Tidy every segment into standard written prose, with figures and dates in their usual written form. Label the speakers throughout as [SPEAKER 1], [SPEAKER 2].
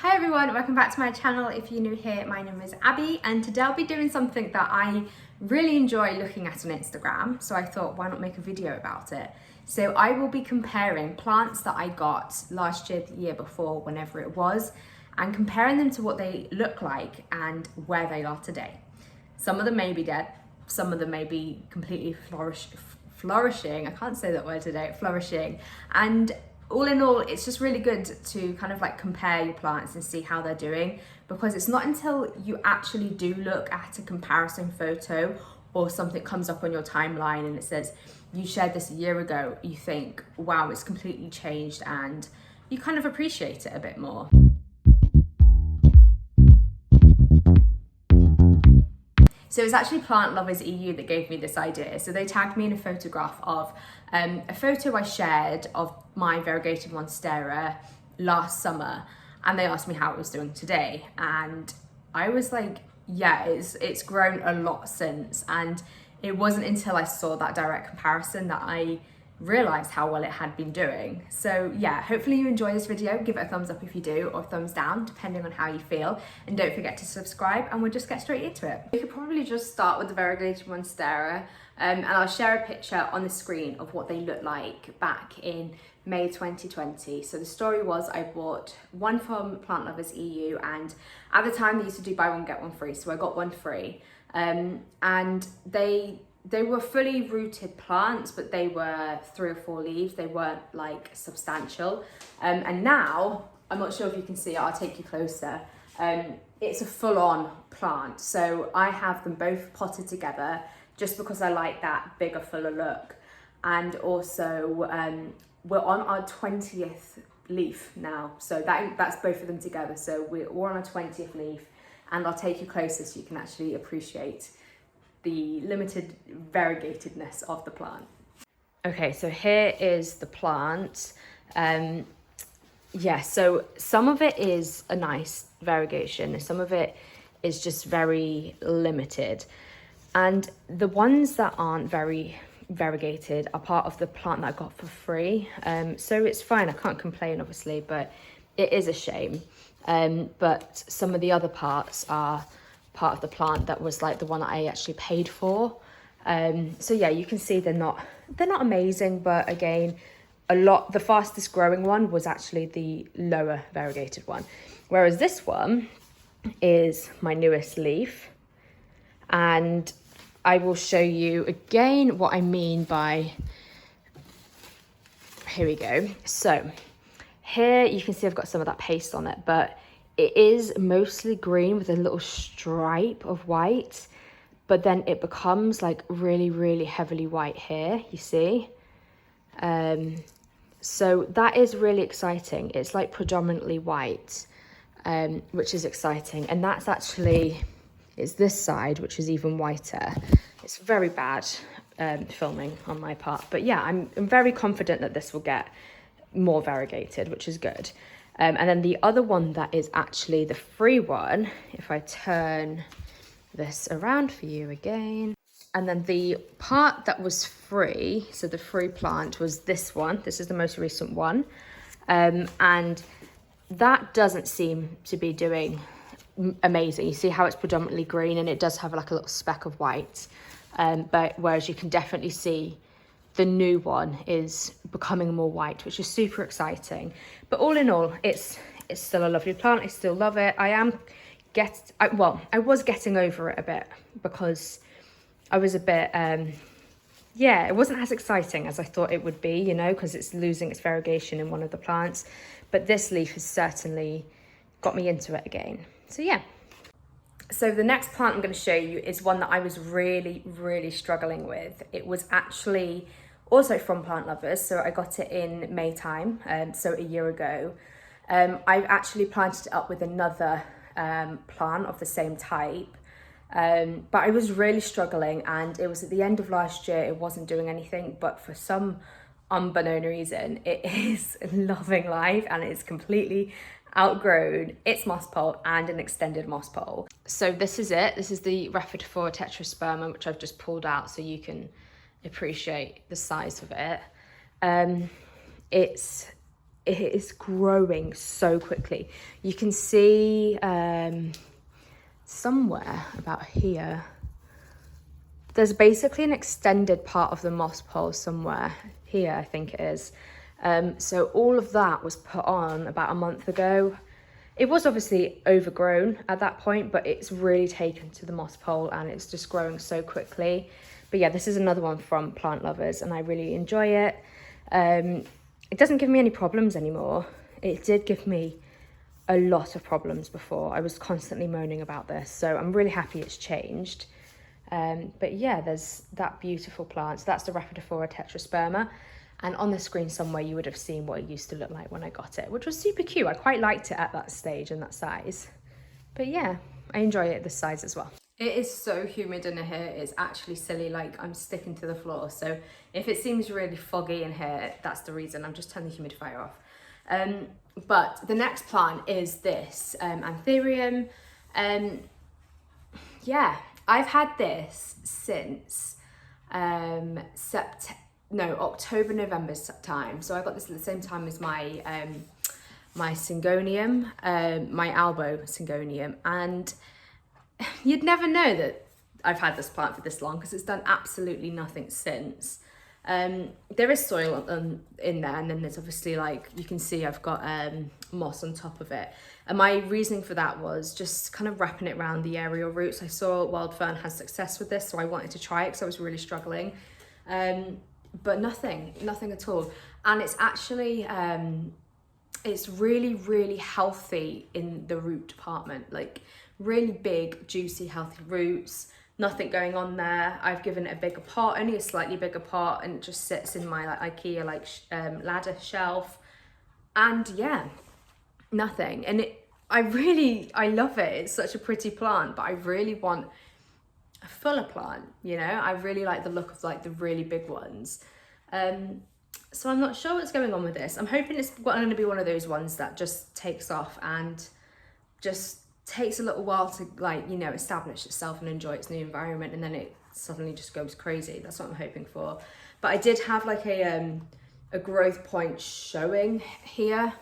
[SPEAKER 1] Hi everyone, welcome back to my channel. If you're new here, my name is Abby and today I'll be doing something that I really enjoy looking at on Instagram, so I thought why not make a video about it. So I will be comparing plants that I got last year, the year before, whenever it was, and comparing them to what they look like and where they are today. Some of them may be dead, some of them may be completely flourishing, I can't say that word today, flourishing, and all in all, it's just really good to kind of like compare your plants and see how they're doing, because it's not until you actually do look at a comparison photo or something comes up on your timeline and it says you shared this a year ago, you think, wow, it's completely changed, and you kind of appreciate it a bit more. So it's actually Plant Lovers EU that gave me this idea. So they tagged me in a photograph of a photo I shared of my variegated Monstera last summer, and they asked me how it was doing today. And I was like, yeah, it's grown a lot since. And it wasn't until I saw that direct comparison that I realized how well it had been doing. So yeah, hopefully you enjoy this video. Give it a thumbs up if you do, or thumbs down depending on how you feel, and don't forget to subscribe, and we'll just get straight into it. We could probably just start with the variegated Monstera, and I'll share a picture on the screen of what they look like back in May 2020. So the story was I bought one from Plant Lovers EU, and at the time they used to do buy one get one free, so I got one free, and they were fully rooted plants, but they were 3 or 4 leaves. They weren't like substantial. And now, I'm not sure if you can see it, I'll take you closer. It's a full-on plant. So I have them both potted together just because I like that bigger, fuller look. And also, we're on our 20th leaf now. So that's both of them together. So we're on our 20th leaf, and I'll take you closer so you can actually appreciate the limited variegatedness of the plant. Okay, so here is the plant. Yeah, so some of it is a nice variegation, some of it is just very limited. And the ones that aren't very variegated are part of the plant that I got for free. So it's fine, I can't complain obviously, but it is a shame. But some of the other parts are part of the plant that was like the one that I actually paid for. So yeah, you can see they're not amazing, but again, the fastest growing one was actually the lower variegated one. Whereas this one is my newest leaf, and I will show you again what I mean by, here we go. So here you can see I've got some of that paste on it, but it is mostly green with a little stripe of white, but then it becomes like really, really heavily white here, you see? So that is really exciting. It's like predominantly white, which is exciting. And that's actually, it's this side, which is even whiter. It's very bad filming on my part. But yeah, I'm very confident that this will get more variegated, which is good. And then the other one that is actually the free one, if I turn this around for you again, and then the part that was free, so the free plant was this one. This is the most recent one. And that doesn't seem to be doing amazing. You see how it's predominantly green, and it does have like a little speck of white. But whereas you can definitely see the new one is becoming more white, which is super exciting. But all in all, it's still a lovely plant. I still love it. I was getting over it a bit because I was a bit, yeah, it wasn't as exciting as I thought it would be, you know, because it's losing its variegation in one of the plants. But this leaf has certainly got me into it again. So yeah. So the next plant I'm going to show you is one that I was really, really struggling with. It was actually also from Plant Lovers, so I got it in May time, so a year ago. I've actually planted it up with another plant of the same type, but I was really struggling, and it was at the end of last year. It wasn't doing anything, but for some unknown reason, it is loving life, and it's completely outgrown its moss pole and an extended moss pole. So this is it. This is the Rapidaphora tetrasperma, which I've just pulled out so you can appreciate the size of it. It's it is growing so quickly. You can see somewhere about here, there's basically an extended part of the moss pole somewhere here, I think it is. So all of that was put on about a month ago. It was obviously overgrown at that point, but it's really taken to the moss pole and it's just growing so quickly. But yeah, this is another one from Plant Lovers and I really enjoy it. It doesn't give me any problems anymore. It did give me a lot of problems before. I was constantly moaning about this, so I'm really happy it's changed. But yeah, there's that beautiful plant. So that's the Rapidaphora tetrasperma. And on the screen somewhere, you would have seen what it used to look like when I got it, which was super cute. I quite liked it at that stage and that size. But yeah, I enjoy it this size as well. It is so humid in here, it's actually silly, like I'm sticking to the floor. So if it seems really foggy in here, that's the reason. I'm just turning the humidifier off. But the next plant is this Aetherium. Yeah, I've had this since October, November time. So I got this at the same time as my my syngonium, my elbow syngonium, and you'd never know that I've had this plant for this long because it's done absolutely nothing since. There is soil in there, and then there's obviously, like you can see, I've got moss on top of it. And my reasoning for that was just kind of wrapping it around the aerial roots. I saw Wild Fern had success with this, so I wanted to try it because I was really struggling. But nothing at all. And it's actually, it's really, really healthy in the root department. Like really big, juicy, healthy roots. Nothing going on there. I've given it a bigger pot, only a slightly bigger pot, and it just sits in my like IKEA ladder shelf. And yeah, nothing. And I love it. It's such a pretty plant, but I really want a fuller plant, you know? I really like the look of like the really big ones. So I'm not sure what's going on with this. I'm hoping it's going to be one of those ones that just takes off and just takes a little while to, like, you know, establish itself and enjoy its new environment, and then it suddenly just goes crazy. That's what I'm hoping for. But I did have like a growth point showing here.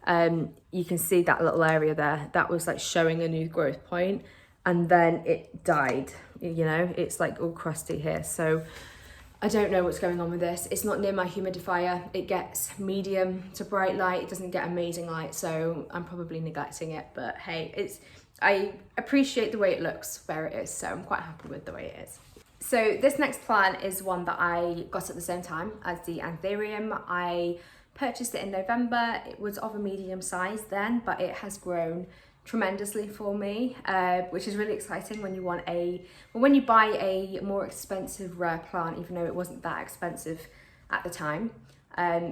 [SPEAKER 1] You can see that little area there. That was like showing a new growth point, and then it died. You know, it's like all crusty here. So I don't know what's going on with this. It's not near my humidifier. It gets medium to bright light. It doesn't get amazing light, so I'm probably neglecting it. But hey, I appreciate the way it looks where it is, so I'm quite happy with the way it is. So this next plant is one that I got at the same time as the Aetherium. I purchased it in November. It was of a medium size then, but it has grown tremendously for me, which is really exciting when you buy a more expensive rare plant, even though it wasn't that expensive at the time.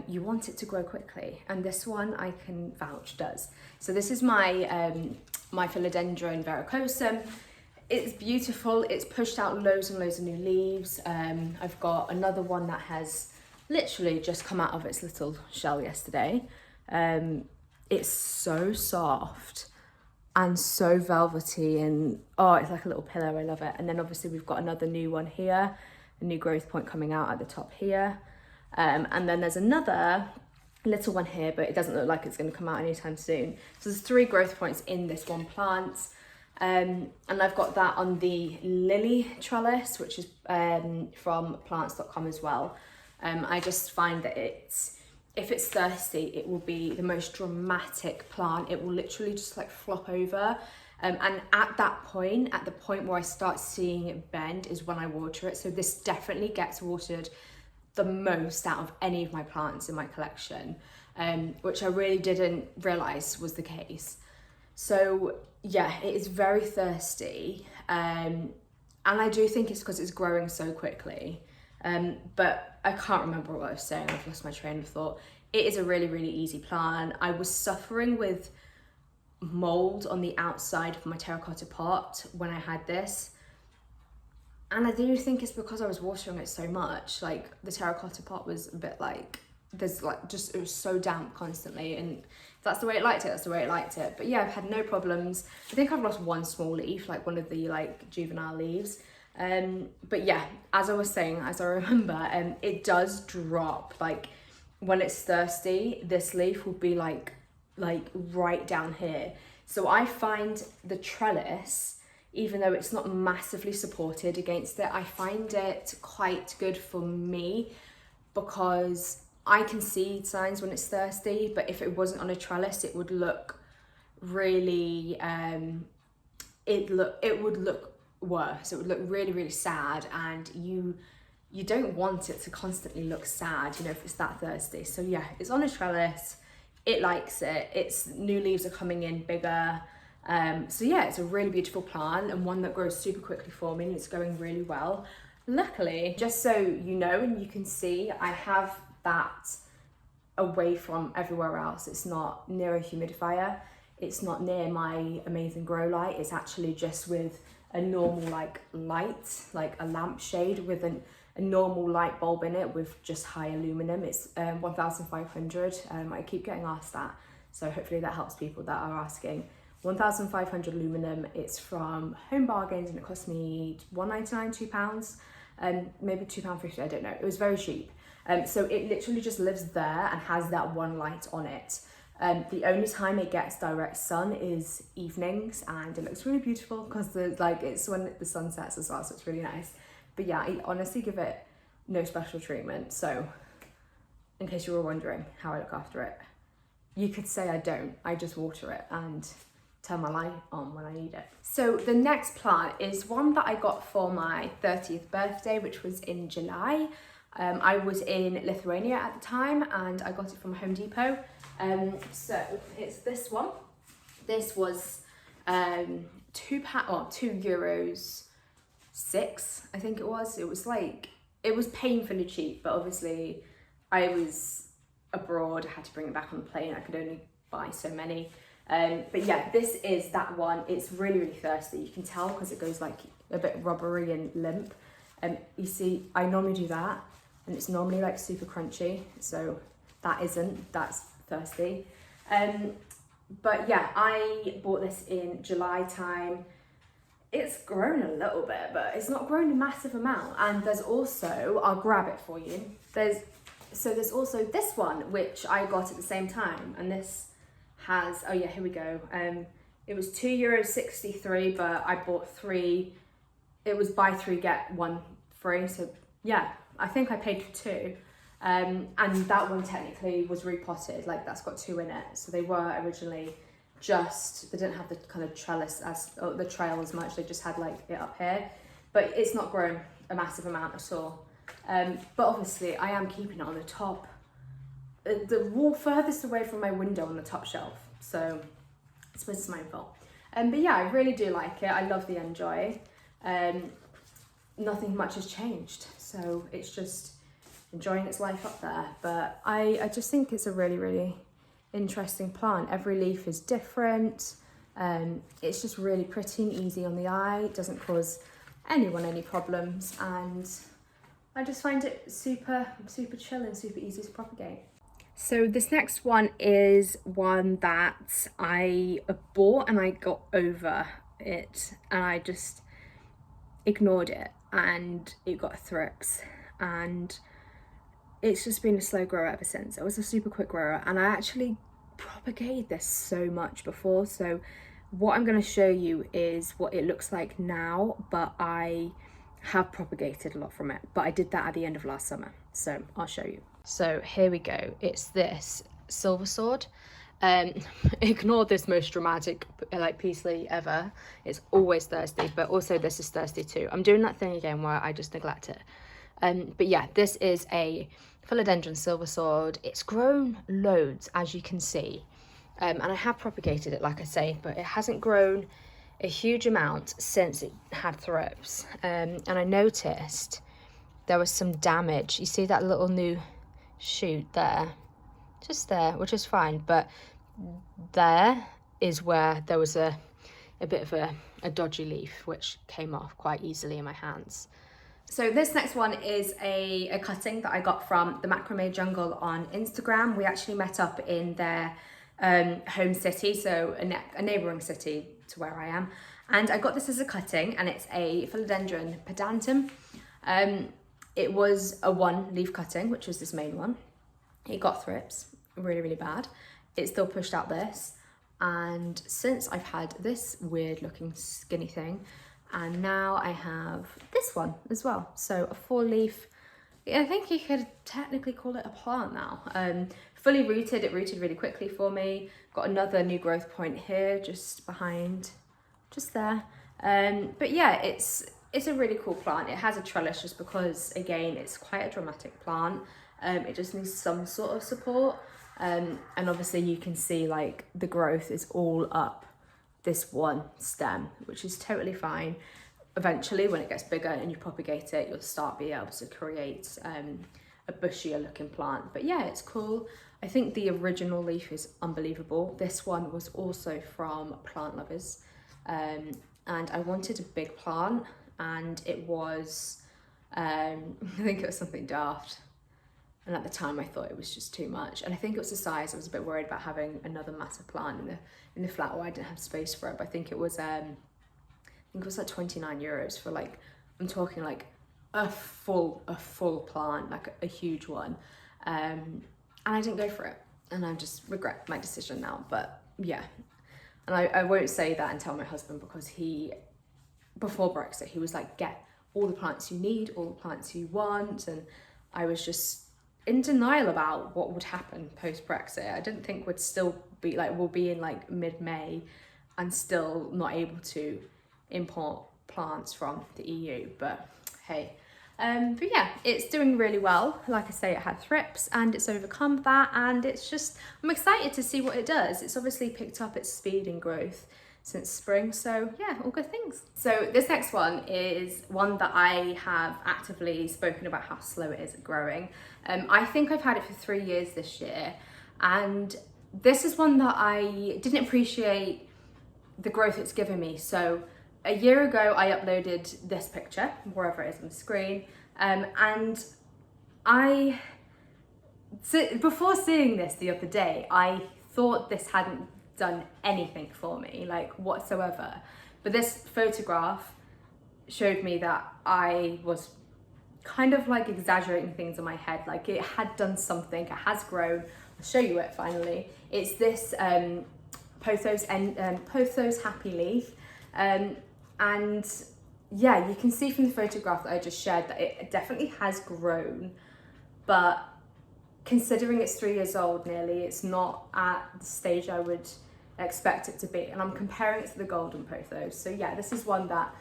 [SPEAKER 1] You want it to grow quickly, and this one I can vouch does. So this is my my Philodendron varicosum. It's beautiful. It's pushed out loads and loads of new leaves. I've got another one that has literally just come out of its little shell yesterday. It's so soft and so velvety, and oh, it's like a little pillow. I love it. And then obviously we've got another new one here, a new growth point coming out at the top here. And then there's another little one here, but it doesn't look like it's going to come out anytime soon. So there's 3 growth points in this one plant. And I've got that on the lily trellis, which is from plants.com as well. I just find that if it's thirsty, it will be the most dramatic plant. It will literally just like flop over. And at that point, at the point where I start seeing it bend, is when I water it. So this definitely gets watered the most out of any of my plants in my collection, which I really didn't realize was the case. So yeah, it is very thirsty. And I do think it's because it's growing so quickly. But I can't remember what I was saying. I've lost my train of thought. It is a really, really easy plant. I was suffering with mold on the outside of my terracotta pot when I had this. And I do think it's because I was watering it so much. Like the terracotta pot was a bit like, it was so damp constantly. And if that's the way it liked it, that's the way it liked it. But yeah, I've had no problems. I think I've lost one small leaf, like one of the like juvenile leaves. But yeah, as I was saying, as I remember, it does drop. Like when it's thirsty, this leaf will be like right down here. So I find the trellis, even though it's not massively supported against it, I find it quite good for me because I can see signs when it's thirsty, but if it wasn't on a trellis, it would look really, it would look worse. It would look really, really sad, and you don't want it to constantly look sad, you know, if it's that thirsty. So yeah, it's on a trellis, it likes it, its new leaves are coming in bigger. So yeah, it's a really beautiful plant and one that grows super quickly for me, and it's going really well. Luckily, just so you know and you can see, I have that away from everywhere else. It's not near a humidifier, it's not near my amazing grow light, it's actually just with a normal light, like a lampshade with a normal light bulb in it with just high aluminum. It's 1,500. I keep getting asked that, so hopefully that helps people that are asking. 1,500 aluminum. It's from Home Bargains and it cost me £1.99, £2, maybe £2.50, I don't know. It was very cheap. So it literally just lives there and has that one light on it. The only time it gets direct sun is evenings, and it looks really beautiful because it's when the sun sets as well, so it's really nice. But yeah, I honestly give it no special treatment. So in case you were wondering how I look after it, you could say I don't. I just water it and turn my light on when I need it. So the next plant is one that I got for my 30th birthday, which was in July. I was in Lithuania at the time and I got it from Home Depot. So it's this one. This was €2.06, I think it was. It was painfully cheap, but obviously I was abroad, I had to bring it back on the plane, I could only buy so many. But yeah, this is that one. It's really, really thirsty. You can tell because it goes like a bit rubbery and limp. You see, I normally do that and it's normally like super crunchy. So that's thirsty. But yeah, I bought this in July time. It's grown a little bit, but it's not grown a massive amount. And there's also, I'll grab it for you. There's also this one, which I got at the same time. And this has, oh yeah, here we go. It was €2.63, but I bought 3. It was buy 3 get 1 free. So yeah, I think I paid for 2. And that one technically was repotted, like that's got 2 in it. So they were originally they didn't have the kind of trellis the trail as much, they just had like it up here. But it's not grown a massive amount at all. But obviously I am keeping it on the top, the wall furthest away from my window on the top shelf. So I suppose it's my fault. But yeah, I really do like it. I love the Enjoy. Nothing much has changed. So it's just enjoying its life up there. But I just think it's a really, really interesting plant. Every leaf is different. It's just really pretty and easy on the eye. It doesn't cause anyone any problems. And I just find it super, super chill and super easy to propagate. So this next one is one that I bought and I got over it and I just ignored it and it got thrips, and it's just been a slow grower ever since. It was a super quick grower and I actually propagated this so much before. So what I'm going to show you is what it looks like now, but I have propagated a lot from it, but I did that at the end of last summer. So I'll show you. So here we go. It's this silver sword. Ignore this most dramatic like peace lily ever. It's always thirsty, but also this is thirsty too. I'm doing that thing again where I just neglect it. But yeah, this is a Philodendron silver sword. It's grown loads, as you can see, and I have propagated it, like I say, but it hasn't grown a huge amount since it had thrips. And I noticed there was some damage. You see that little new shoot there, just there, which is fine, but there is where there was a bit of a dodgy leaf which came off quite easily in my hands. So this next one is a cutting that I got from the Macrame Jungle on Instagram. We actually met up in their home city, so a neighbouring city to where I am, and I got this as a cutting, and it's a Philodendron pedantum. It was a 1 leaf cutting, which was this main one. it got thrips really, really bad. It still pushed out this. And since I've had this weird looking skinny thing, and now I have this one as well. So a 4-leaf, I think you could technically call it a plant now. Fully rooted, it rooted really quickly for me. Got another new growth point here, just behind, just there. But yeah, it's a really cool plant. It has a trellis just because, again, it's quite a dramatic plant. It just needs some sort of support. And obviously you can see like the growth is all up this one stem, which is totally fine. Eventually, when it gets bigger and you propagate it, you'll start being able to create a bushier looking plant. But yeah, it's cool. I think the original leaf is unbelievable. This one was also from Plant Lovers. And I wanted a big plant, and it was, I think it was something daft. And at the time I thought it was just too much. And I think it was the size. I was a bit worried about having another massive plant in the flat where I didn't have space for it. But I think it was like 29 euros for like, I'm talking like a full plant, like a huge one. And I didn't go for it. And I just regret my decision now, but yeah. And I won't say that and tell my husband, because before Brexit, he was like, get all the plants you need, all the plants you want. And I was just in denial about what would happen post-Brexit. I didn't think we'll be in like mid-May and still not able to import plants from the EU, but hey. But yeah, it's doing really well. Like I say, it had thrips and it's overcome that, and it's just, I'm excited to see what it does. It's obviously picked up its speed and growth since spring, so yeah, all good things. So this next one is one that I have actively spoken about how slow it is at growing. I think I've had it for 3 years this year, and this is one that I didn't appreciate the growth it's given me. So a year ago, I uploaded this picture, wherever it is on the screen, and before seeing this the other day, I thought this hadn't done anything for me, like whatsoever. But this photograph showed me that I was kind of like exaggerating things in my head, like it had done something, it has grown. I'll show you it finally. It's this Pothos Happy Leaf. And yeah, you can see from the photograph that I just shared that it definitely has grown, but considering it's 3 years old nearly, it's not at the stage I would expect it to be. And I'm comparing it to the golden Pothos. So yeah, this is one that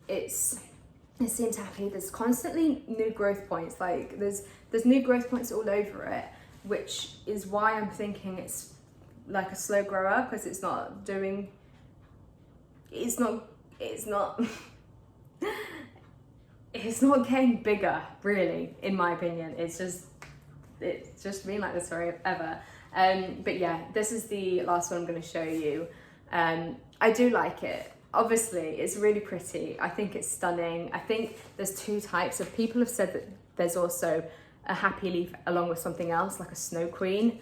[SPEAKER 1] it seems happy. There's constantly new growth points, like there's new growth points all over it, which is why I'm thinking it's like a slow grower, because it's not getting bigger, really, in my opinion. It's just been like this forever. But yeah, this is the last one I'm going to show you. I do like it. Obviously, it's really pretty. I think it's stunning. I think there's two types of people have said that there's also a happy leaf along with something else, like a snow queen.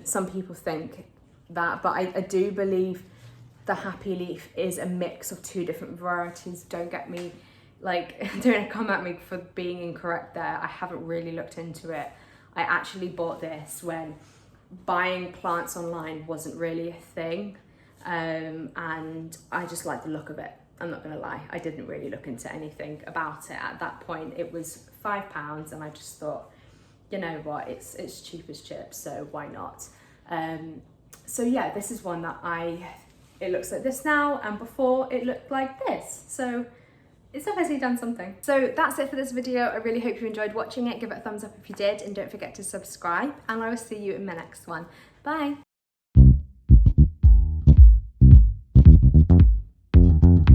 [SPEAKER 1] Some people think that, but I do believe the happy leaf is a mix of two different varieties. Don't get me, like, don't come at me for being incorrect there. I haven't really looked into it. I actually bought this when buying plants online wasn't really a thing. And I just like the look of it. I'm not gonna lie, I didn't really look into anything about it at that point. It was £5 and I just thought, you know what, it's cheap as chips, so why not? So yeah, this is one that it looks like this now, and before it looked like this. So it's obviously done something. So that's it for this video. I really hope you enjoyed watching it. Give it a thumbs up if you did, and don't forget to subscribe, and I will see you in my next one. Bye.